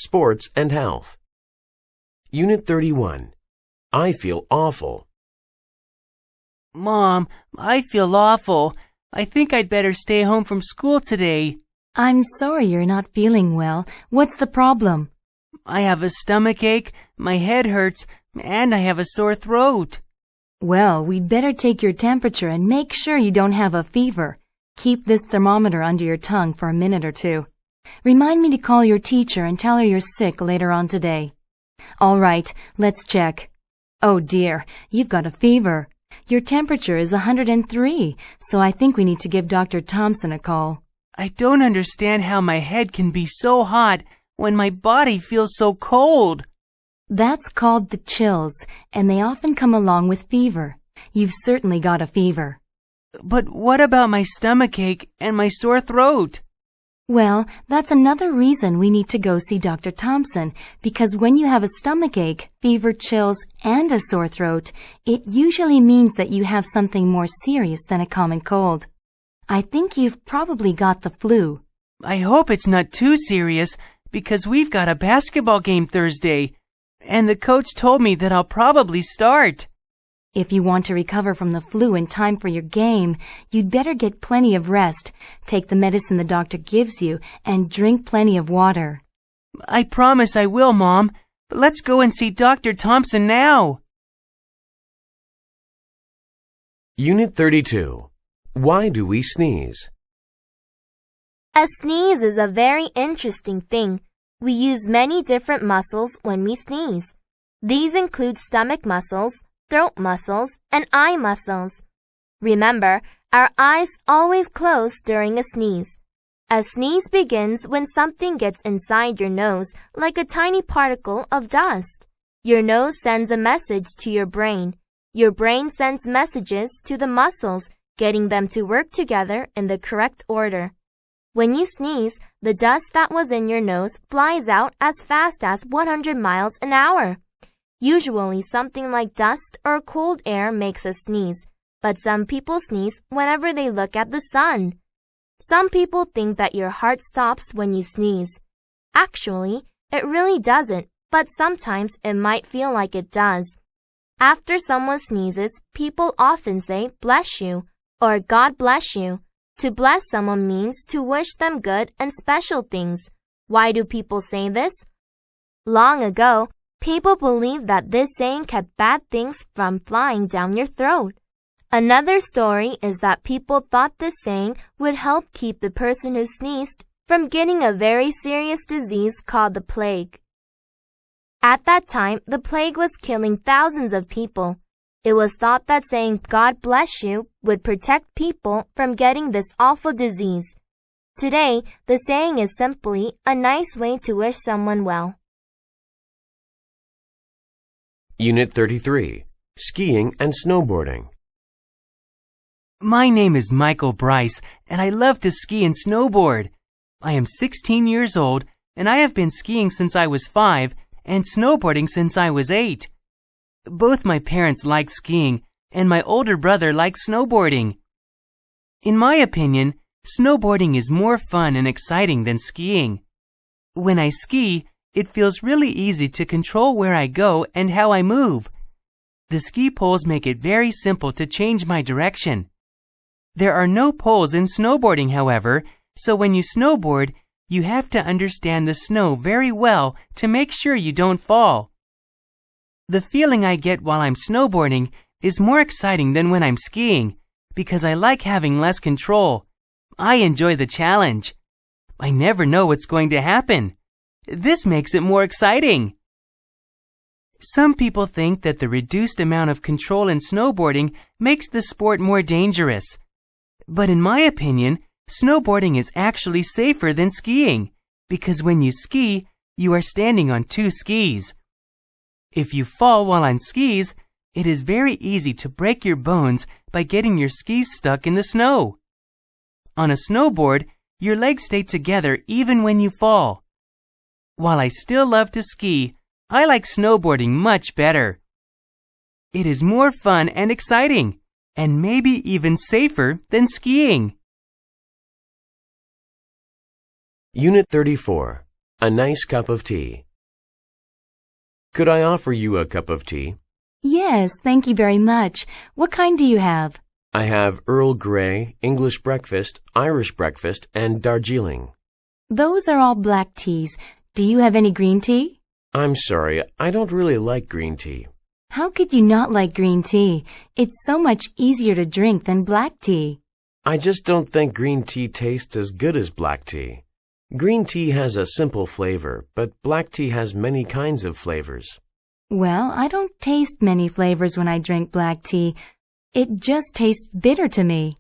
Sports and Health. Unit 31. I feel awful. Mom, I feel awful. I think I'd better stay home from school today. I'm sorry you're not feeling well. What's the problem? I have a stomach ache, my head hurts, and I have a sore throat. Well, we'd better take your temperature and make sure you don't have a fever. Keep this thermometer under your tongue for a minute or two. Remind me to call your teacher and tell her you're sick later on today. All right, let's check. Oh dear, you've got a fever. Your temperature is 103, so I think we need to give Dr. Thompson a call. I don't understand how my head can be so hot when my body feels so cold. That's called the chills, and they often come along with fever. You've certainly got a fever. But what about my stomach ache and my sore throat? Well, that's another reason we need to go see Dr. Thompson, because when you have a stomach ache, fever, chills, and a sore throat, it usually means that you have something more serious than a common cold. I think you've probably got the flu. I hope it's not too serious, because we've got a basketball game Thursday, and the coach told me that I'll probably start. If you want to recover from the flu in time for your game, you'd better get plenty of rest, take the medicine the doctor gives you, and drink plenty of water. I promise I will, Mom. But let's go and see Dr. Thompson now. Unit 32. Why do we sneeze? A sneeze is a very interesting thing. We use many different muscles when we sneeze. These include stomach muscles, throat muscles, and eye muscles. Remember, our eyes always close during a sneeze. A sneeze begins when something gets inside your nose, like a tiny particle of dust. Your nose sends a message to your brain. Your brain sends messages to the muscles, getting them to work together in the correct order. When you sneeze, the dust that was in your nose flies out as fast as 100 miles an hour. Usually something like dust or cold air makes us sneeze, but some people sneeze whenever they look at the sun. Some people think that your heart stops when you sneeze. Actually, it really doesn't, but sometimes it might feel like it does. After someone sneezes, people often say, "Bless you," or "God bless you." To bless someone means to wish them good and special things. Why do people say this? Long ago, people believed that this saying kept bad things from flying down your throat. Another story is that people thought this saying would help keep the person who sneezed from getting a very serious disease called the plague. At that time, the plague was killing thousands of people. It was thought that saying "God bless you" would protect people from getting this awful disease. Today, the saying is simply a nice way to wish someone well. Unit 33. Skiing and snowboarding. My name is Michael Bryce, and I love to ski and snowboard. I am 16 years old, and I have been skiing since I was 5 and snowboarding since I was 8. Both my parents like skiing, and my older brother likes snowboarding. In my opinion, snowboarding is more fun and exciting than skiing. When I ski, it feels really easy to control where I go and how I move. The ski poles make it very simple to change my direction. There are no poles in snowboarding, however, so when you snowboard, you have to understand the snow very well to make sure you don't fall. The feeling I get while I'm snowboarding is more exciting than when I'm skiing, because I like having less control. I enjoy the challenge. I never know what's going to happen. This makes it more exciting. Some people think that the reduced amount of control in snowboarding makes the sport more dangerous. But in my opinion, snowboarding is actually safer than skiing, because when you ski, you are standing on 2 skis. If you fall while on skis, it is very easy to break your bones by getting your skis stuck in the snow. On a snowboard, your legs stay together even when you fall. While I still love to ski, I like snowboarding much better. It is more fun and exciting, and maybe even safer than skiing. Unit 34. A nice cup of tea. Could I offer you a cup of tea? Yes, thank you very much. What kind do you have? I have Earl Grey, English breakfast, Irish breakfast, and Darjeeling. Those are all black teas. Do you have any green tea? I'm sorry, I don't really like green tea. How could you not like green tea? It's so much easier to drink than black tea. I just don't think green tea tastes as good as black tea. Green tea has a simple flavor, but black tea has many kinds of flavors. Well, I don't taste many flavors when I drink black tea. It just tastes bitter to me.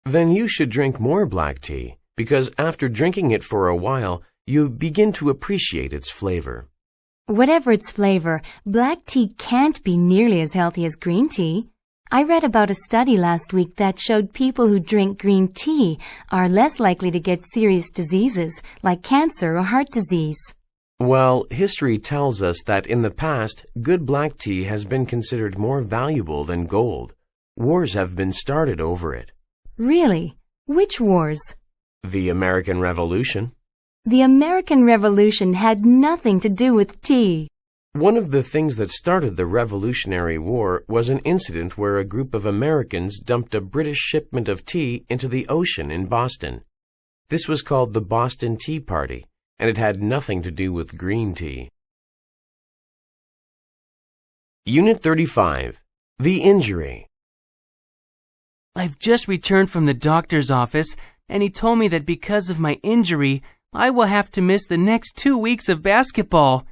Then you should drink more black tea, because after drinking it for a while, you begin to appreciate its flavor. Whatever its flavor, black tea can't be nearly as healthy as green tea. I read about a study last week that showed people who drink green tea are less likely to get serious diseases like cancer or heart disease. Well, history tells us that in the past, good black tea has been considered more valuable than gold. Wars have been started over it. Really? Which wars? The American Revolution. The American Revolution had nothing to do with tea. One of the things that started the Revolutionary War was an incident where a group of Americans dumped a British shipment of tea into the ocean in Boston. This was called the Boston Tea Party, and it had nothing to do with green tea. Unit 35. The Injury. I've just returned from the doctor's office, and he told me that because of my injury, I will have to miss the next 2 weeks of basketball.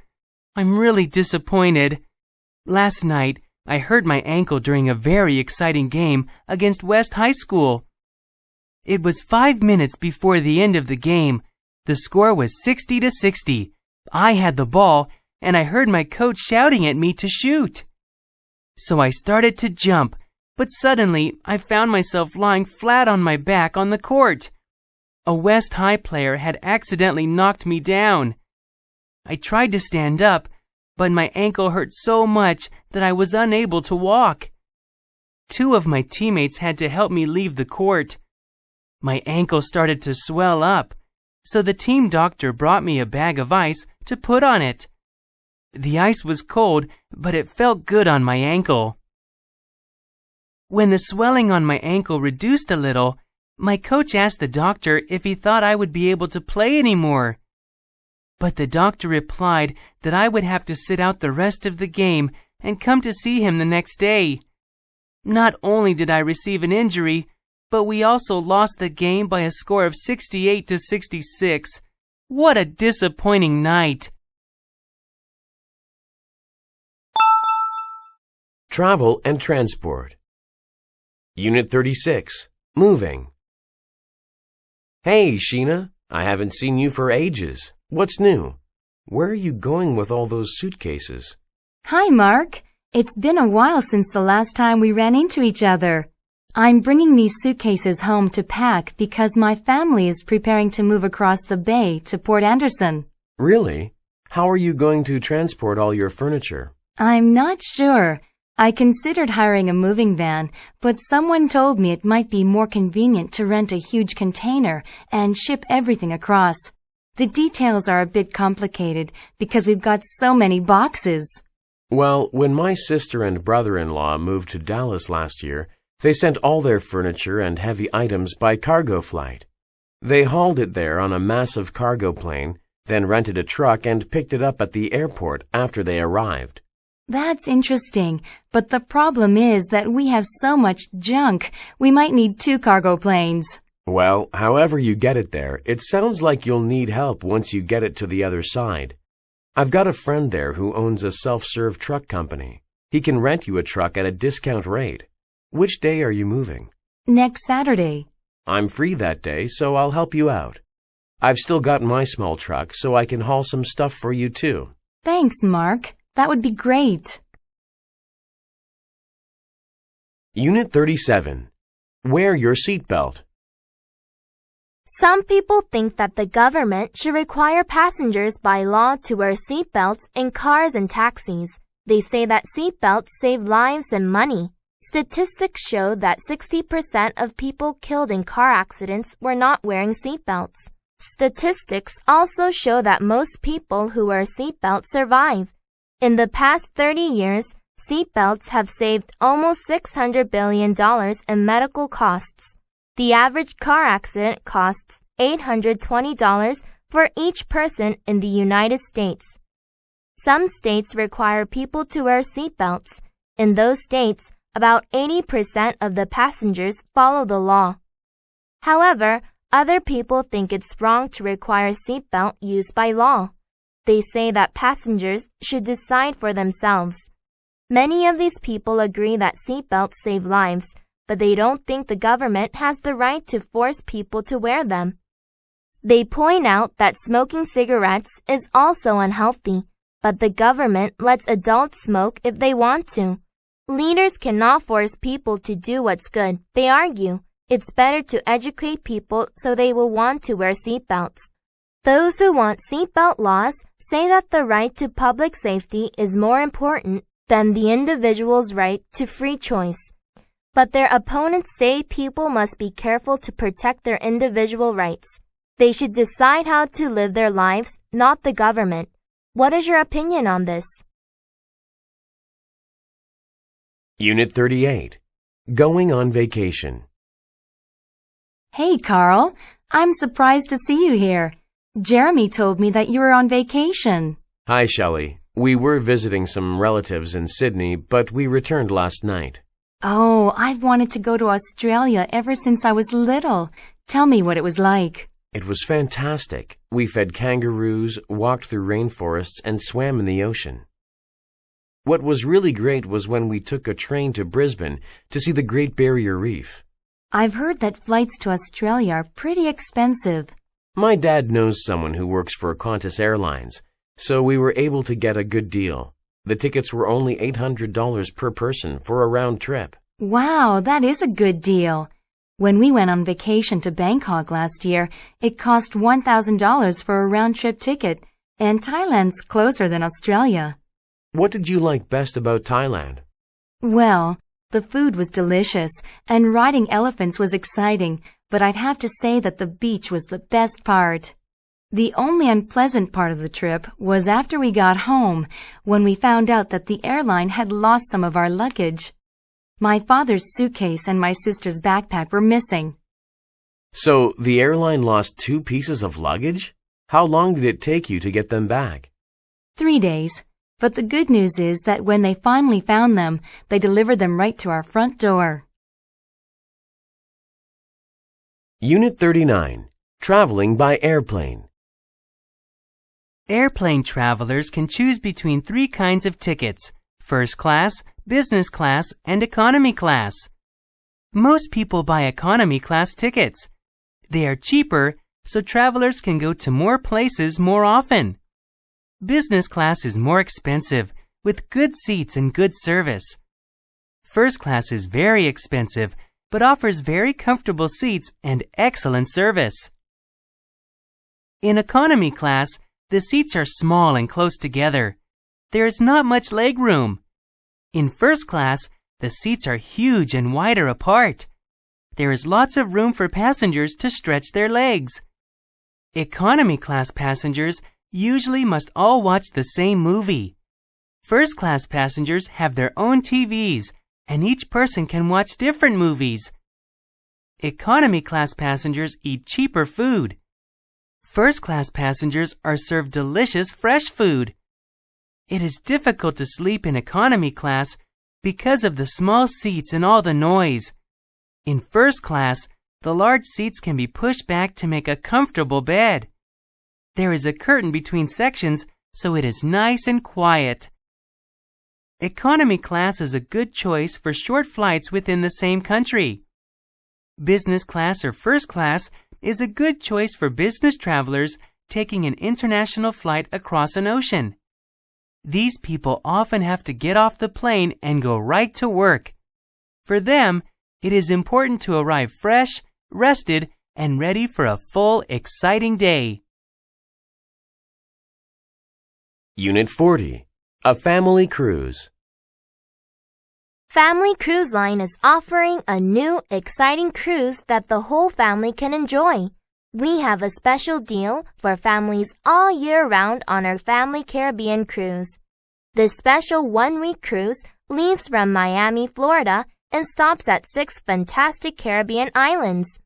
I'm really disappointed. Last night, I hurt my ankle during a very exciting game against West High School. It was 5 minutes before the end of the game. The score was 60-60. I had the ball, and I heard my coach shouting at me to shoot. So I started to jump, but suddenly I found myself lying flat on my back on the court. A West High player had accidentally knocked me down. I tried to stand up, but my ankle hurt so much that I was unable to walk. 2 of my teammates had to help me leave the court. My ankle started to swell up, so the team doctor brought me a bag of ice to put on it. The ice was cold, but it felt good on my ankle. When the swelling on my ankle reduced a little, my coach asked the doctor if he thought I would be able to play anymore. But the doctor replied that I would have to sit out the rest of the game and come to see him the next day. Not only did I receive an injury, but we also lost the game by a score of 68-66. What a disappointing night. Travel and Transport. Unit 36. Moving. Hey, Sheena, I haven't seen you for ages. What's new? Where are you going with all those suitcases? Hi, Mark. It's been a while since the last time we ran into each other. I'm bringing these suitcases home to pack because my family is preparing to move across the bay to Port Anderson. Really? How are you going to transport all your furniture? I'm not sure. I considered hiring a moving van, but someone told me it might be more convenient to rent a huge container and ship everything across. The details are a bit complicated because we've got so many boxes. Well, when my sister and brother-in-law moved to Dallas last year, they sent all their furniture and heavy items by cargo flight. They hauled it there on a massive cargo plane, then rented a truck and picked it up at the airport after they arrived. That's interesting, but the problem is that we have so much junk, we might need 2 cargo planes. Well, however you get it there, it sounds like you'll need help once you get it to the other side. I've got a friend there who owns a self-serve truck company. He can rent you a truck at a discount rate. Which day are you moving? Next Saturday. I'm free that day, so I'll help you out. I've still got my small truck, so I can haul some stuff for you too. Thanks, Mark. That would be great. Unit 37. Wear your seatbelt. Some people think that the government should require passengers by law to wear seatbelts in cars and taxis. They say that seatbelts save lives and money. Statistics show that 60% of people killed in car accidents were not wearing seatbelts. Statistics also show that most people who wear seatbelts survive. In the past 30 years, seatbelts have saved almost $600 billion in medical costs. The average car accident costs $820 for each person in the United States. Some states require people to wear seatbelts. In those states, about 80% of the passengers follow the law. However, other people think it's wrong to require seatbelt use by law. They say that passengers should decide for themselves. Many of these people agree that seatbelts save lives, but they don't think the government has the right to force people to wear them. They point out that smoking cigarettes is also unhealthy, but the government lets adults smoke if they want to. Leaders cannot force people to do what's good, they argue. It's better to educate people so they will want to wear seatbelts. Those who want seatbelt laws say that the right to public safety is more important than the individual's right to free choice. But their opponents say people must be careful to protect their individual rights. They should decide how to live their lives, not the government. What is your opinion on this? Unit 38. Going on vacation. Hey, Carl. I'm surprised to see you here. Jeremy told me that you were on vacation. Hi, Shelley. We were visiting some relatives in Sydney, but we returned last night. Oh, I've wanted to go to Australia ever since I was little. Tell me what it was like. It was fantastic. We fed kangaroos, walked through rainforests, and swam in the ocean. What was really great was when we took a train to Brisbane to see the Great Barrier Reef. I've heard that flights to Australia are pretty expensive. My dad knows someone who works for Qantas Airlines, so we were able to get a good deal. The tickets were only $800 per person for a round trip. Wow, that is a good deal. When we went on vacation to Bangkok last year, it cost $1,000 for a round-trip ticket, and Thailand's closer than Australia. What did you like best about Thailand? Well, the food was delicious, and riding elephants was exciting, but I'd have to say that the beach was the best part. The only unpleasant part of the trip was after we got home, when we found out that the airline had lost some of our luggage. My father's suitcase and my sister's backpack were missing. So the airline lost 2 pieces of luggage? How long did it take you to get them back? 3 days. But the good news is that when they finally found them, they delivered them right to our front door. Unit 39. Traveling by airplane. Airplane travelers can choose between 3 kinds of tickets: first class, business class, and economy class. Most people buy economy class tickets. They are cheaper, so travelers can go to more places more often. Business class is more expensive, with good seats and good service. First class is very expensive, but offers very comfortable seats and excellent service. In economy class, the seats are small and close together. There is not much leg room. In first class, the seats are huge and wider apart. There is lots of room for passengers to stretch their legs. Economy class passengers usually must all watch the same movie. First class passengers have their own TVs, and each person can watch different movies. Economy class passengers eat cheaper food. First class passengers are served delicious fresh food. It is difficult to sleep in economy class because of the small seats and all the noise. In first class, the large seats can be pushed back to make a comfortable bed. There is a curtain between sections, so it is nice and quiet. Economy class is a good choice for short flights within the same country. Business class or first class is a good choice for business travelers taking an international flight across an ocean. These people often have to get off the plane and go right to work. For them, it is important to arrive fresh, rested, and ready for a full, exciting day. Unit 40. A family cruise. Family Cruise Line is offering a new, exciting cruise that the whole family can enjoy. We have a special deal for families all year round on our Family Caribbean cruise. This special one-week cruise leaves from Miami, Florida, and stops at 6 fantastic Caribbean islands.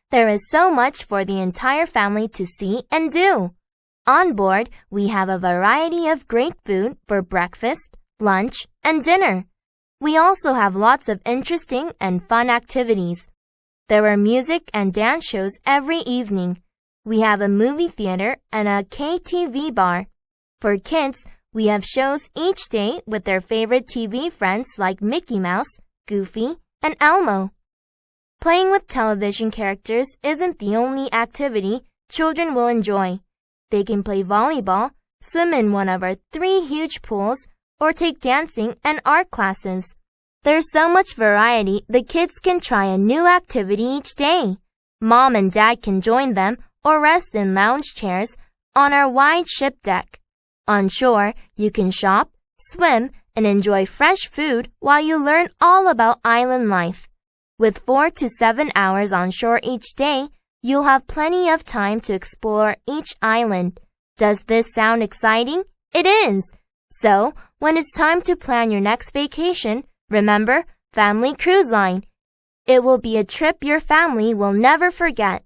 There is so much for the entire family to see and do. On board, we have a variety of great food for breakfast, lunch, and dinner. We also have lots of interesting and fun activities. There are music and dance shows every evening. We have a movie theater and a KTV bar. For kids, we have shows each day with their favorite TV friends like Mickey Mouse, Goofy, and Elmo. Playing with television characters isn't the only activity children will enjoy. They can play volleyball, swim in one of our 3 huge pools, or take dancing and art classes. There's so much variety, the kids can try a new activity each day. Mom and Dad can join them or rest in lounge chairs on our wide ship deck. On shore, you can shop, swim, and enjoy fresh food while you learn all about island life. With 4 to 7 hours on shore each day, you'll have plenty of time to explore each island. Does this sound exciting? It is! So, when it's time to plan your next vacation, remember Family Cruise Line. It will be a trip your family will never forget.